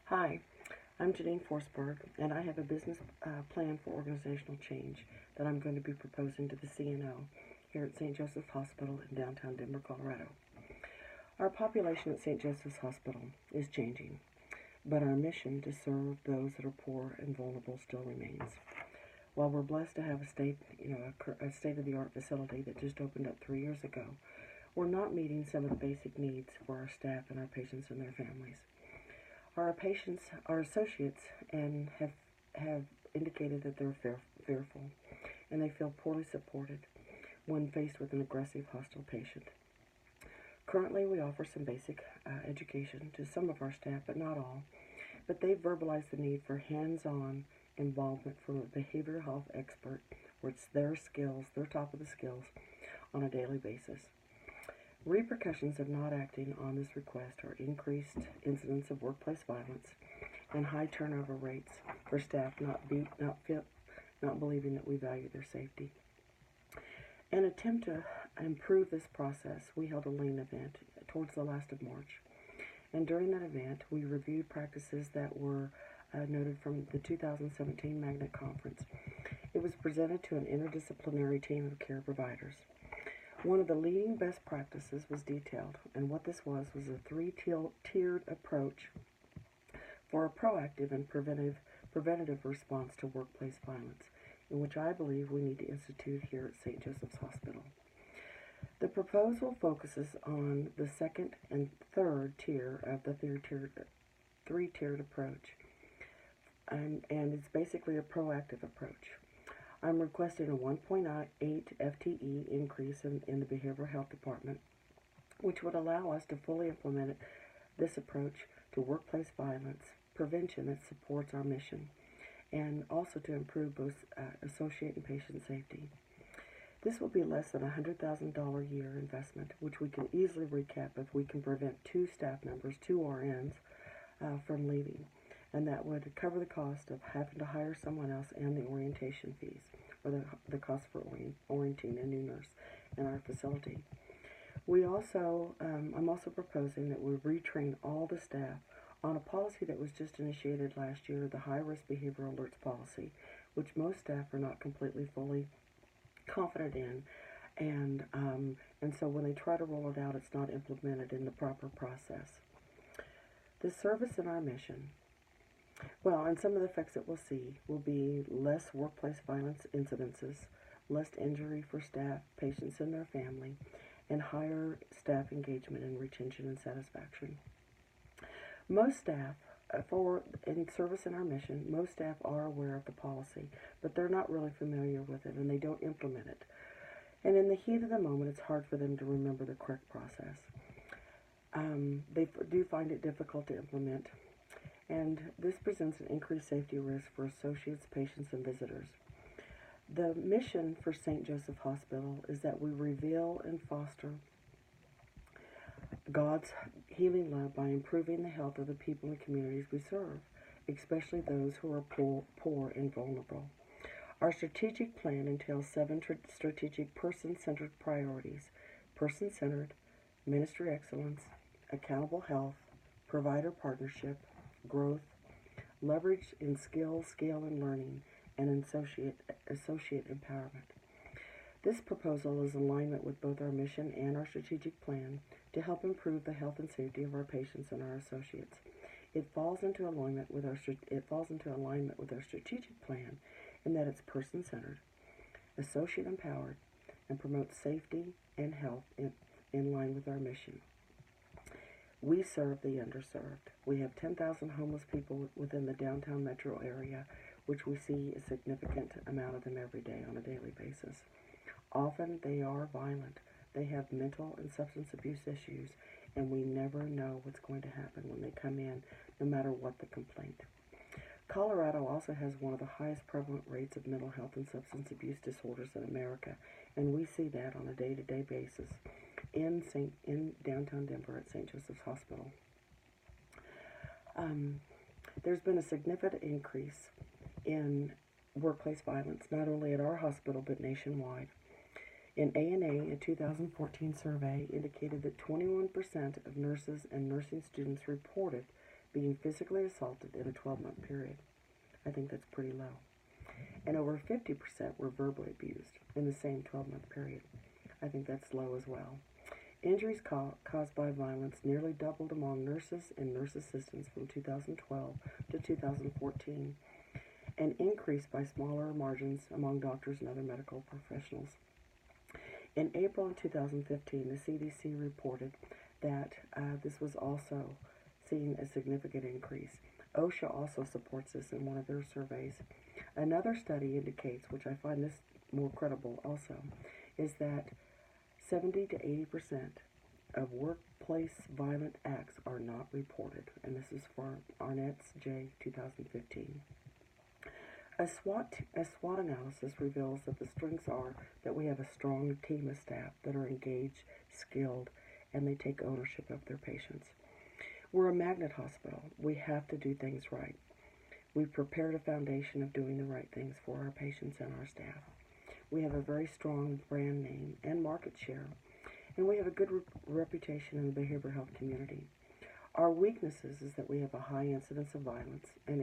Hi, I'm Janine Forsberg, and I have a business plan for organizational change that I'm going to be proposing to the CNO here at St. Joseph's Hospital in downtown Denver, Colorado. Our population at St. Joseph's Hospital is changing, but our mission to serve those that are poor and vulnerable still remains. While we're blessed to have a state-of-the-art facility that just opened up 3 years ago, we're not meeting some of the basic needs for our staff and our patients and their families. Our associates, and have indicated that they're fearful, and they feel poorly supported when faced with an aggressive, hostile patient. Currently, we offer some basic education to some of our staff, but not all. But they've verbalized the need for hands-on involvement from a behavioral health expert, where it's their skills, their top of the skills, on a daily basis. Repercussions of not acting on this request are increased incidents of workplace violence and high turnover rates for staff not believing that we value their safety. In an attempt to improve this process, we held a lean event towards the last of March. And during that event, we reviewed practices that were noted from the 2017 Magnet Conference. It was presented to an interdisciplinary team of care providers. One of the leading best practices was detailed, and what this was a three-tiered approach for a proactive and preventative response to workplace violence, in which I believe we need to institute here at St. Joseph's Hospital. The proposal focuses on the second and third tier of the three-tiered approach, and it's basically a proactive approach. I'm requesting a 1.8 FTE increase in the Behavioral Health Department, which would allow us to fully implement this approach to workplace violence prevention that supports our mission, and also to improve both associate and patient safety. This will be less than a $100,000 a year investment, which we can easily recap if we can prevent 2 staff members, 2 RNs, from leaving. And that would cover the cost of having to hire someone else and the orientation fees, or the cost for orienting a new nurse in our facility. I'm also proposing that we retrain all the staff on a policy that was just initiated last year, the high-risk behavioral alerts policy, which most staff are not completely fully confident in, and so when they try to roll it out, it's not implemented in the proper process. The service in our mission. Well, and some of the effects that we'll see will be less workplace violence incidences, less injury for staff, patients, and their family, and higher staff engagement and retention and satisfaction. Most staff, in service in our mission, most staff are aware of the policy, but they're not really familiar with it, and they don't implement it. And in the heat of the moment, it's hard for them to remember the correct process. They do find it difficult to implement, and this presents an increased safety risk for associates, patients, and visitors. The mission for St. Joseph Hospital is that we reveal and foster God's healing love by improving the health of the people and communities we serve, especially those who are poor and vulnerable. Our strategic plan entails 7 strategic person-centered priorities: person-centered, ministry excellence, accountable health, provider partnership, growth, leverage in skill, scale, and learning, and associate empowerment. This proposal is in alignment with both our mission and our strategic plan to help improve the health and safety of our patients and our associates. It falls into alignment with our strategic plan in that it's person-centered, associate empowered, and promotes safety and health in line with our mission. We serve the underserved. We have 10,000 homeless people within the downtown metro area, which we see a significant amount of them every day on a daily basis. Often they are violent. They have mental and substance abuse issues, and we never know what's going to happen when they come in, no matter what the complaint. Colorado also has one of the highest prevalent rates of mental health and substance abuse disorders in America, and we see that on a day-to-day basis in downtown Denver at St. Joseph's Hospital. There's been a significant increase in workplace violence, not only at our hospital but nationwide. In ANA, a 2014 survey indicated that 21% of nurses and nursing students reported being physically assaulted in a 12-month period. I think that's pretty low. And over 50% were verbally abused in the same 12-month period. I think that's low as well. Injuries caused by violence nearly doubled among nurses and nurse assistants from 2012 to 2014, and increased by smaller margins among doctors and other medical professionals. In April of 2015, the CDC reported that this was also seeing a significant increase. OSHA also supports this in one of their surveys. Another study indicates, which I find this more credible also, is that 70 to 80% of workplace violent acts are not reported, and this is for Arnett's J 2015. A SWOT analysis reveals that the strengths are that we have a strong team of staff that are engaged, skilled, and they take ownership of their patients. We're a magnet hospital. We have to do things right. We've prepared a foundation of doing the right things for our patients and our staff. We have a very strong brand name and market share, and we have a good reputation in the behavioral health community. Our weaknesses is that we have a high incidence of violence and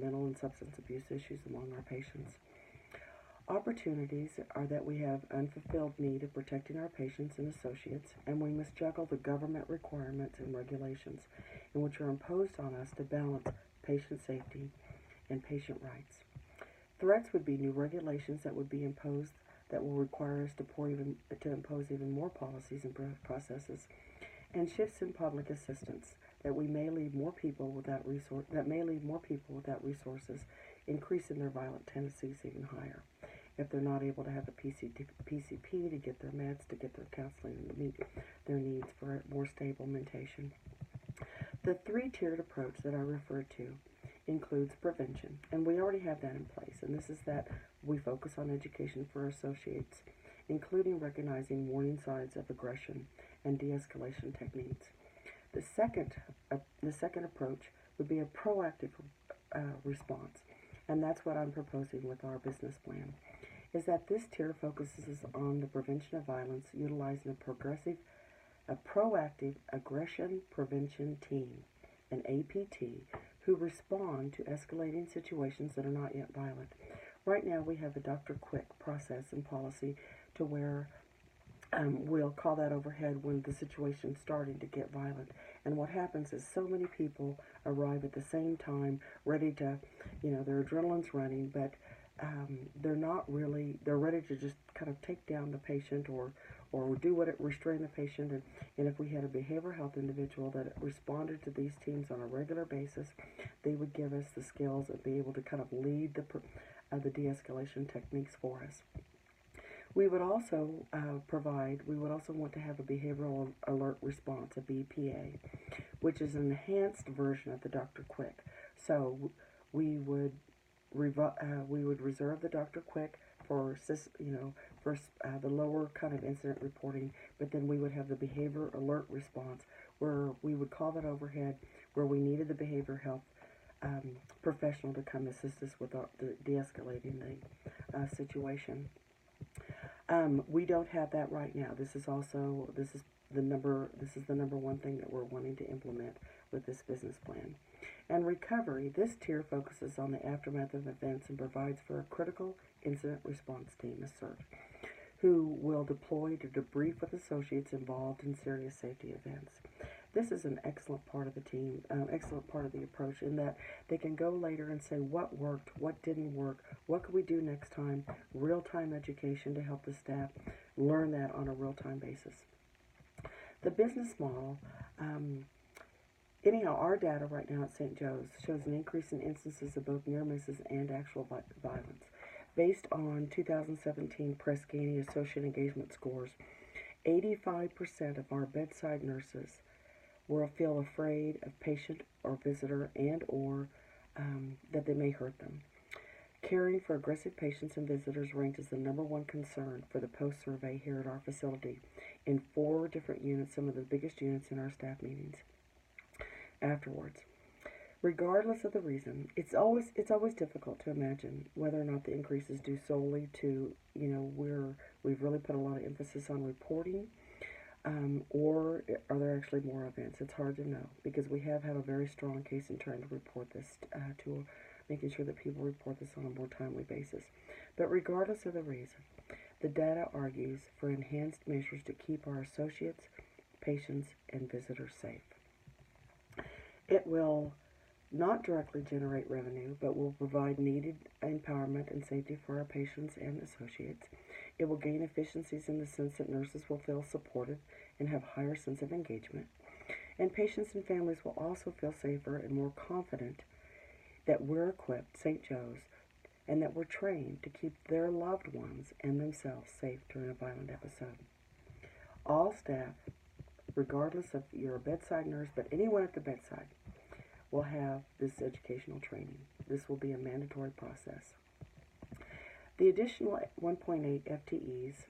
mental and substance abuse issues among our patients. Opportunities are that we have unfulfilled need of protecting our patients and associates, and we must juggle the government requirements and regulations in which are imposed on us to balance patient safety and patient rights. Threats would be new regulations that would be imposed that will require us to impose even more policies and processes, and shifts in public assistance that may leave more people without resources, increasing their violent tendencies even higher. If they're not able to have a PCP to get their meds, to get their counseling, and to meet their needs for a more stable mentation. The three-tiered approach that I referred to includes prevention, and we already have that in place, and this is that we focus on education for associates, including recognizing warning signs of aggression and de-escalation techniques. The second approach would be a proactive response, and that's what I'm proposing with our business plan, is that this tier focuses on the prevention of violence utilizing a proactive aggression prevention team, an APT, who respond to escalating situations that are not yet violent. Right now we have a Dr. Quick process and policy to where we'll call that overhead when the situation's starting to get violent. And what happens is so many people arrive at the same time, ready to, their adrenaline's running, but they're ready to just kind of take down the patient or restrain the patient. And if we had a behavioral health individual that responded to these teams on a regular basis, they would give us the skills and be able to kind of lead the de-escalation techniques for us. We would also want to have a behavioral alert response, a BPA, which is an enhanced version of the Dr. Quick. So we would reserve the Dr. Quick for the lower kind of incident reporting, but then we would have the behavior alert response where we would call that overhead where we needed the behavioral health professional to come assist us with de-escalating the situation. We don't have that right now. This is the number one thing that we're wanting to implement with this business plan. And recovery, this tier focuses on the aftermath of events and provides for a critical incident response team, a CIRT, who will deploy to debrief with associates involved in serious safety events. This is an excellent part of the team, excellent part of the approach, in that they can go later and say what worked, what didn't work, what could we do next time, real-time education to help the staff learn that on a real-time basis. The business model, our data right now at St. Joe's shows an increase in instances of both near misses and actual violence. Based on 2017 Press Ganey Associate Engagement Scores, 85% of our bedside nurses will feel afraid of patient or visitor and or that they may hurt them. Caring for aggressive patients and visitors ranked as the #1 concern for the post-survey here at our facility in 4 different units, some of the biggest units in our staff meetings. Afterwards, regardless of the reason, it's always difficult to imagine whether or not the increase is due solely to we've really put a lot of emphasis on reporting, Or are there actually more events? It's hard to know because we have had a very strong case in trying to report this to making sure that people report this on a more timely basis. But regardless of the reason, the data argues for enhanced measures to keep our associates, patients, and visitors safe. It will not directly generate revenue, but will provide needed empowerment and safety for our patients and associates. It will gain efficiencies in the sense that nurses will feel supported and have higher sense of engagement. And patients and families will also feel safer and more confident that we're equipped, St. Joe's, and that we're trained to keep their loved ones and themselves safe during a violent episode. All staff, regardless of you're a bedside nurse, but anyone at the bedside, will have this educational training. This will be a mandatory process. The additional 1.8 FTEs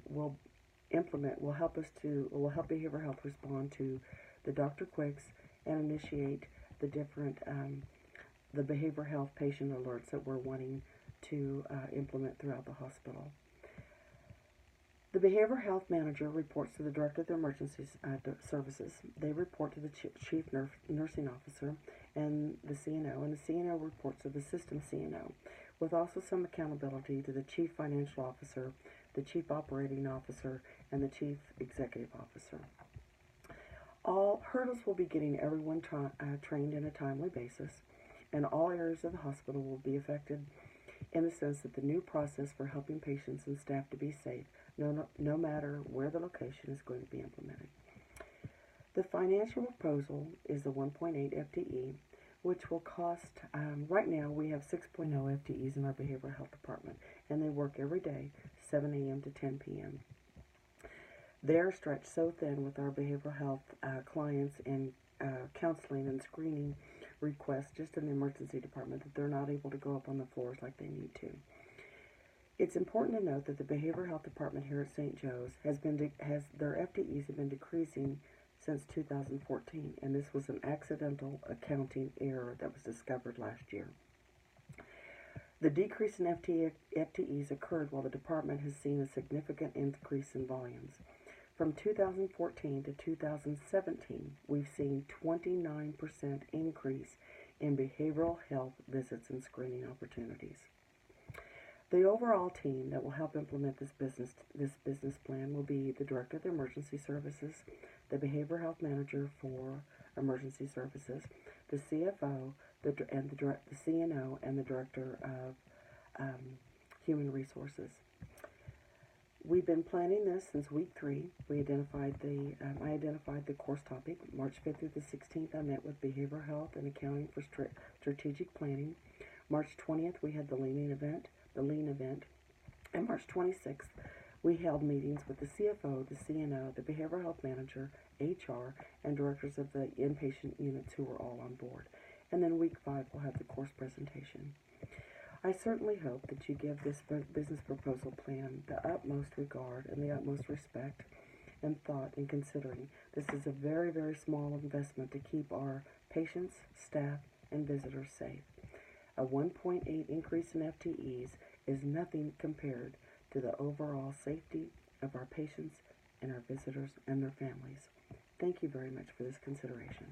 will help behavioral health respond to the Dr. Quicks and initiate the different the behavioral health patient alerts that we're wanting to implement throughout the hospital. The behavioral health manager reports to the director of the emergency services. They report to the chief nursing officer and the CNO, and the CNO reports to the system CNO, with also some accountability to the chief financial officer, the chief operating officer, and the chief executive officer. All hurdles will be getting everyone trained in a timely basis, and all areas of the hospital will be affected in the sense that the new process for helping patients and staff to be safe, no matter where the location, is going to be implemented. The financial proposal is the 1.8 FTE, which will cost, right now we have 6.0 FTEs in our behavioral health department, and they work every day, 7 a.m. to 10 p.m. They're stretched so thin with our behavioral health clients and counseling and screening requests just in the emergency department that they're not able to go up on the floors like they need to. It's important to note that the behavioral health department here at St. Joe's their FTEs have been decreasing since 2014, and this was an accidental accounting error that was discovered last year. The decrease in FTEs occurred while the department has seen a significant increase in volumes. From 2014 to 2017, we've seen 29% increase in behavioral health visits and screening opportunities. The overall team that will help implement this business plan will be the director of the emergency services, the behavioral health manager for emergency services, the CFO, the CNO, and the director of human resources. We've been planning this since week 3. I identified the course topic. March 5th through the 16th, I met with behavioral health and accounting for strategic planning. March 20th, we had the lean event, and March 26th, we held meetings with the CFO, the CNO, the behavioral health manager, HR, and directors of the inpatient units who were all on board. And then week 5, we'll have the course presentation. I certainly hope that you give this business proposal plan the utmost regard and the utmost respect and thought in considering this is a very, very small investment to keep our patients, staff, and visitors safe. A 1.8 increase in FTEs is nothing compared to the overall safety of our patients and our visitors and their families. Thank you very much for this consideration.